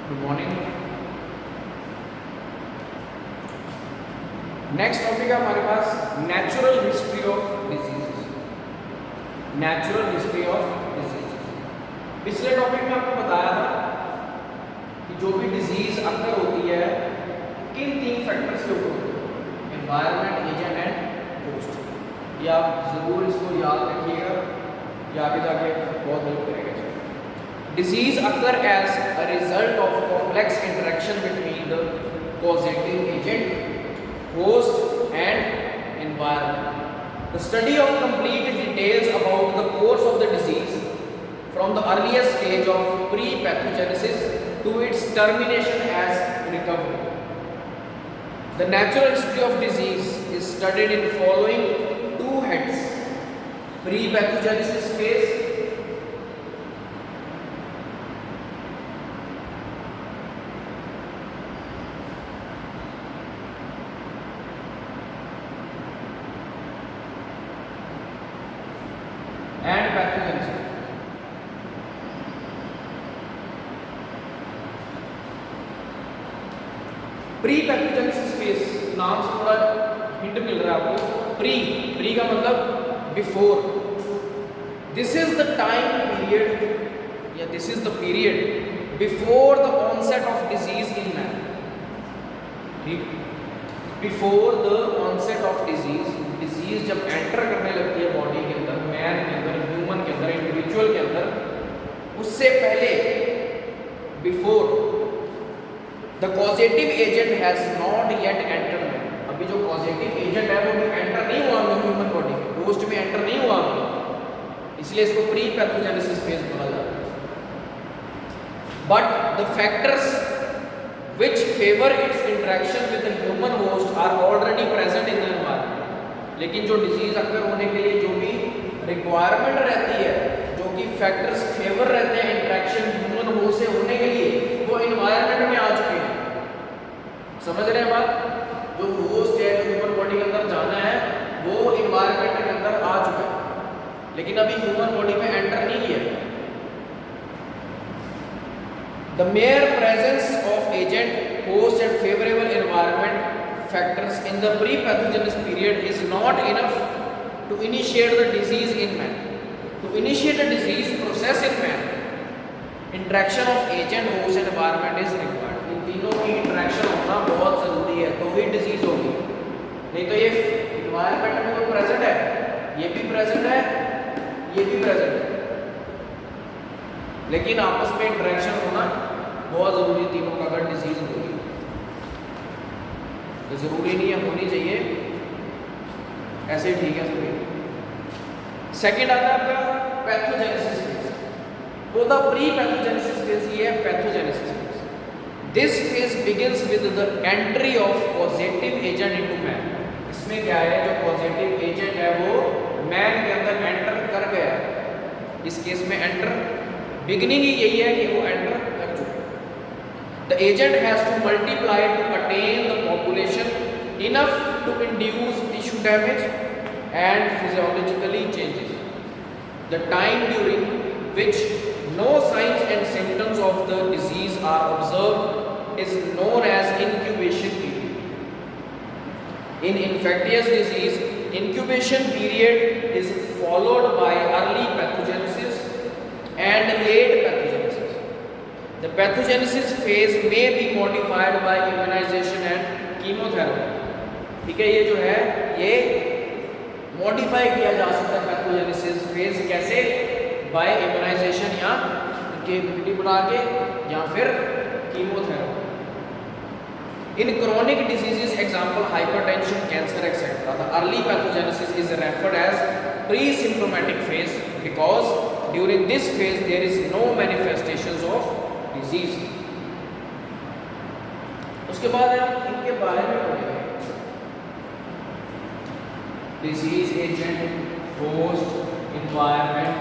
Good morning. Next topic है हमारे पास natural history of diseases. Natural history of diseases. पिछले टॉपिक में आपको बताया था कि जो भी डिजीज अक्कर होती है किन तीन फैक्टर्स के ऊपर होती है, एनवायरनमेंट, एजेंट एंड होस्ट। ये आप जरूर इसको याद रखिएगा, ये आगे जाके बहुत हेल्प करेगा। Disease occur as a result of complex interaction between the causative agent, host and environment. The study of complete details about the course of the disease from the earliest stage of pre-pathogenesis to its termination as recovery. The natural history of disease is studied in following two heads: pre-pathogenesis phase and pathogenesis. Pre pathogenesis phase नाम से थोड़ा hint मिल रहा है आपको। Pre का मतलब before. This is the time period या this is the period before the onset of disease in man. ठीक, before the onset of disease, disease जब एंटर करने लगती है बॉडी के अंदर, मैन के अंदर, ह्यूमन के अंदर, इंडिविजुअल के अंदर, उससे पहले, before the causative agent has not yet entered man. अभी जो कॉजेटिव एजेंट है वो भी एंटर नहीं हुआ ह्यूमन बॉडी में, होस्ट में एंटर नहीं हुआ, इसलिए इसको प्री पैथोजेनेसिस फेज बोला जाता है। But the factors which favor its interaction with the human host are already present in the environment। लेकिन जो डिजीज अक्कर होने के लिए जो भी रिक्वायरमेंट रहती है, जो कि फैक्टर्स फेवर रहते हैं इंटरेक्शन ह्यूमन होस्ट से होने के लिए, वो इन्वायरमेंट में आ चुके हैं। समझ रहे हैं बात? जो होस्ट है, जो ह्यूमन बॉडी के अंदर जाना है, वो इन्वायरमेंट के अंदर आ चुका है, लेकिन अभी ह्यूमन बॉडी में एंटर नहीं किया। The mere presence of agent, host and favorable environment factors in the pre-pathogenous period is not enough to initiate the disease in man. To initiate a disease process in man, interaction of agent, host and environment is required. इन तीनों की interaction होना बहुत ज़रूरी है तो ही disease होगी। नहीं तो ये इन्वायरमेंट में तो प्रेजेंट है, ये भी प्रेजेंट है, ये भी प्रेजेंट है, लेकिन आपस में इंटरेक्शन होना बहुत ज़रूरी है तीनों का अगर डिजीज होगी। तो ज़रूरी नहीं है होनी चाहिए, ऐसे ही ठीक है सभी। सेकेंड आता है आपका पैथोजेनेसिस फेज। तो द प्री पैथोजेनेसिस फेज ये है pathogenesis phase. This phase begins with the entry of positive agent into man. इसमें क्या है, जो पॉजिटिव एजेंट है वो मैन के अंदर एंटर कर गया। इस केस में एंटर, बिगिनिंग ही यही है कि वो एंटर कर चुका। The agent has to multiply to attain the population enough to induce tissue damage and physiologically changes. The time during which no signs and symptoms of the disease are observed is known as incubation period. In infectious disease, incubation period is followed by early pathogenesis and late pathogenesis. The pathogenesis phase may be modified by immunization and chemotherapy। ठीक है, ये जो है ये modify किया जा सकता है पैथोजेनेसिस फेज कैसे, बाय इम्यूनाइजेशन या उनकी इम्यूनिटी बढ़ा के या फिर chemotherapy. In chronic diseases example hypertension, cancer etc. the early pathogenesis is referred as pre-symptomatic phase because during this phase there is no manifestations of disease। उसके बाद हम इनके बारे में पढ़ेंगे, डिजीज एजेंट, होस्ट, इन्वायरमेंट।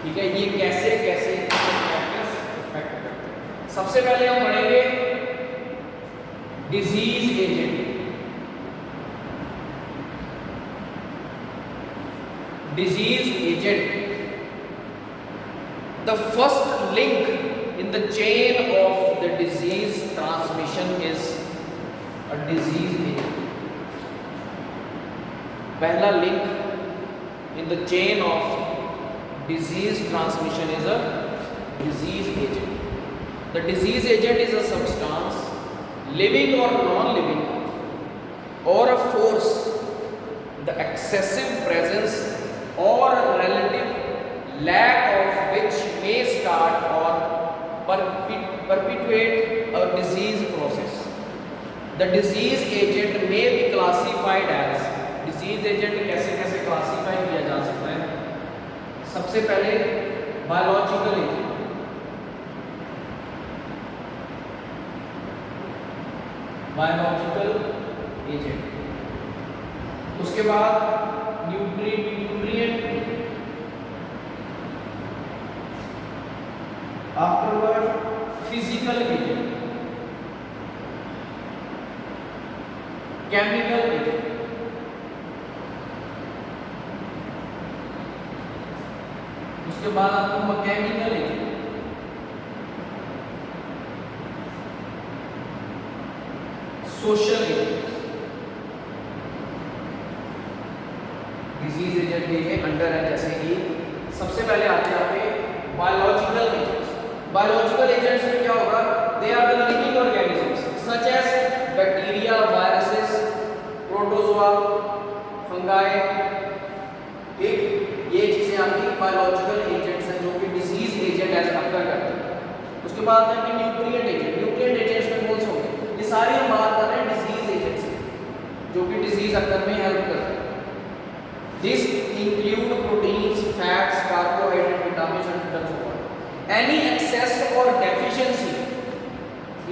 ठीक है, ये कैसे कैसे फैक्टर्स इफेक्ट करते हैं। सबसे पहले हम पढ़ेंगे disease agent. Disease agent, the first link in the chain of the disease transmission is a disease agent. पहला link in the chain of disease transmission is a disease agent. The disease agent is a substance, living or non-living, or a force, the excessive presence or relative lack of which may start or perpetuate a disease process. The disease agent may be classified as, disease agent कैसे कैसे classify किया जा सकता है? सबसे पहले biological agent, उसके बाद nutrient, afterward physical agent, chemical agent, उसके बाद आपको mechanical agent, social agent. Disease agent के अंडर है, जैसे कि सबसे पहले आते हैं आपके बायोलॉजिकल एजेंट्स। बायोलॉजिकल एजेंट्स में क्या होगा? They are the living organisms such as bacteria, viruses, protozoa, fungi. ठीक, ये चीजें आपकी बायोलॉजिकल एजेंट्स हैं जो कि डिजीज एजेंट एज अकर करते हैं। उसके बाद है कि न्यूट्रिएंट एजेंट। न्यूट्रिएंट एजेंट्स में कौन से होंगे? ये सारी हम बात कर रहे हैं डिजीज एजेंट्स जो कि डिजीज अकर में हेल्प करते हैं। This include proteins, fats, carbohydrates, vitamins and minerals of water. Any excess or deficiency,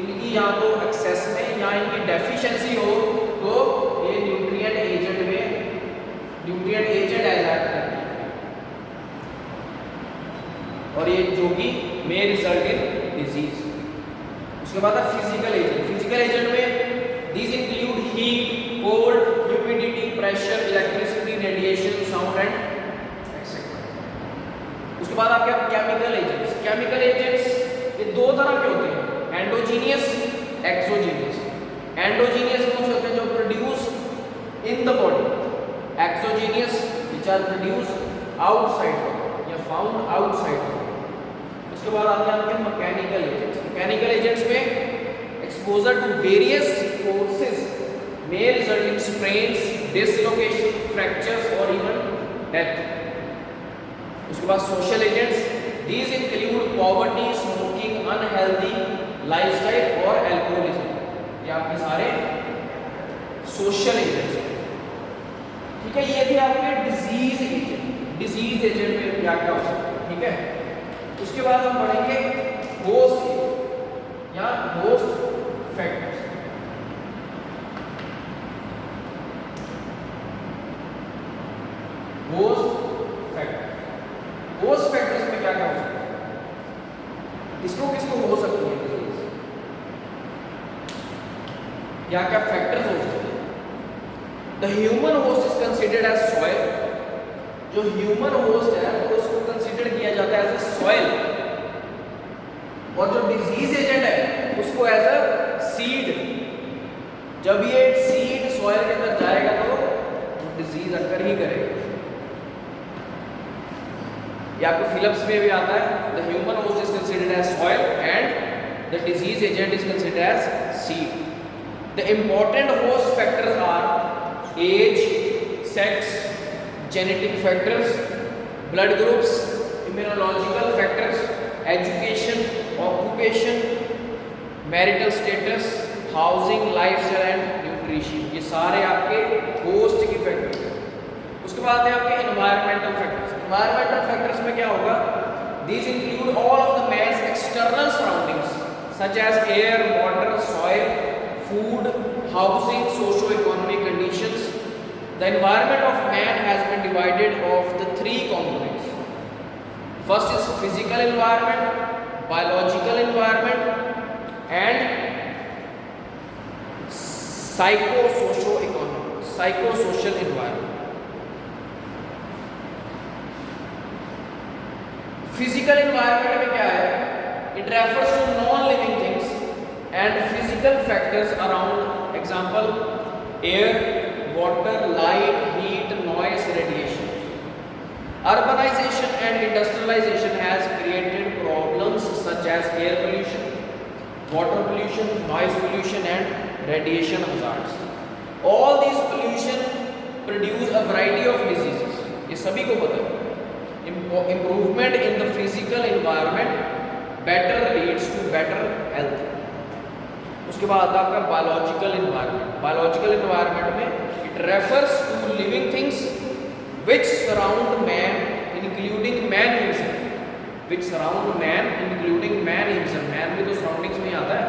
इनकी या तो एक्सेस में या इनकी डेफिशिएंसी हो तो ये न्यूट्रिएंट एजेंट में न्यूट्रिएंट एजेंट एज एक्ट करती है, और ये जो कि मे रिजल्ट इन डिजीज। उसके बाद है फिजिकल एजेंट। फिजिकल एजेंट में these include heat, cold, humidity, pressure, electricity, radiation, sound and etc. उसके बाद आपके केमिकल एजेंट्स। केमिकल एजेंट्स ये दो तरह के होते हैं, एंडोजीनियस, एक्सोजीनियस। एंडोजीनियस कौन से होते हैं? जो produce in the body. Exogenous which are produce outside या फाउंड आउटसाइड। उसके बाद आते हैं आपके मैकेनिकल एजेंट्स। मैकेनिकल एजेंट्स में exposure to various forces may result in sprains, dislocation, fractures or even death. उसके बाद social agents, these include poverty, smoking, unhealthy lifestyle और alcoholism। ये आपके सारे social agents हैं। ठीक है, ये थे आपके disease agent। disease agent में क्या क्या हो सकता है? ठीक है, उसके बाद हम पढ़ेंगे host या host factors. Host factors. Host factors में क्या क्या हो सकता है? किसको किसको हो सकती है डिजीज? क्या क्या फैक्टर्स हो सकते हैं? The human host is considered as soil. जो ह्यूमन होस्ट है तो उसको कंसिडर किया जाता है एज ए सॉइल, और जो डिजीज एजेंट है उसको एज अ सीड। जब ये सीड सॉइल के अंदर जाएगा तो डिजीज अकर ही करेगा। या आपको फिलिप्स में भी आता है, the human host is considered as soil and the disease agent is considered as seed. The important host factors are age, sex, genetic factors, blood groups, immunological factors, education, occupation, marital status, housing, lifestyle and nutrition. ये सारे आपके host की factors हैं। उसके बाद है आपके environmental factors. Environmental factors में क्या होगा? These include all of the man's external surroundings such as air, water, soil, food, housing, socio economic conditions. The environment of man has been divided of the three components. First is physical environment, biological environment and psychosocial environment। Physical environment में क्या है? It refers to non-living things and physical factors around, example, air, water, light, heat, noise, radiation. Urbanization and industrialization has created problems such as air pollution, water pollution, noise pollution and radiation hazards. All these pollution produce a variety of diseases. ये सभी को पता है. Improvement in the physical environment better leads to better health. उसके बाद आता है आपका biological environment. Biological environment में it refers to living things which surround man, including man himself. Which surround man, including man himself. Man भी तो surroundings में आता है.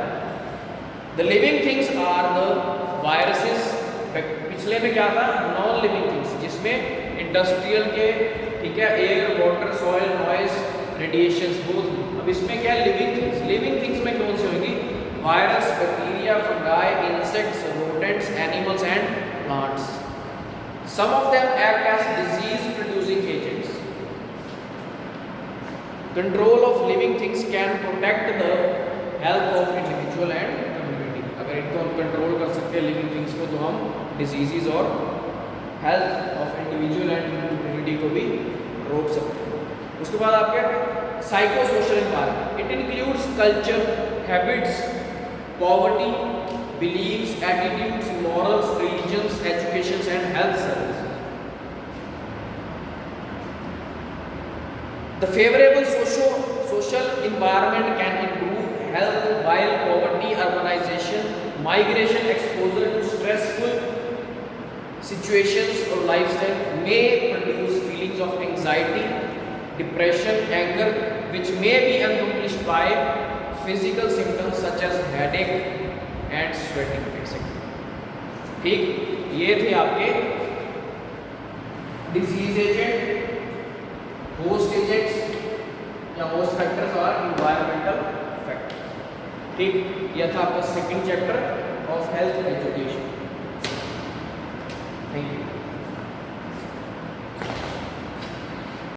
The living things are the viruses. पिछले में क्या था? नॉन लिविंग थिंग्स, जिसमें इंडस्ट्रियल के, ठीक है, air, water, soil, noise, radiations both. अब इसमें क्या है? Living things. लिविंग थिंग्स में कौन सी होंगी? Virus, bacteria, fungi, insects, rodents, animals and plants. Some of them act as disease producing agents. Control of living things can protect the health of individual and community. अगर इनको हम control कर सकते हैं लिविंग थिंग्स को, तो हम diseases और health of individual and community को भी रोक सकते हैं. उसके बाद आपके psycho social environment. It includes culture, habits, poverty, beliefs, attitudes, morals, religions, education and health service. The favorable social environment can improve health, while poverty, urbanization, migration, exposure to stressful situations or lifestyle may produce feelings of anxiety, depression, anger, which may be accompanied by physical symptoms such as headache and sweating, etc. ठीक, ये थे आपके disease agent, host agents या host factors और environmental factors. ठीक, यह था आपका second chapter of health education. Thank you.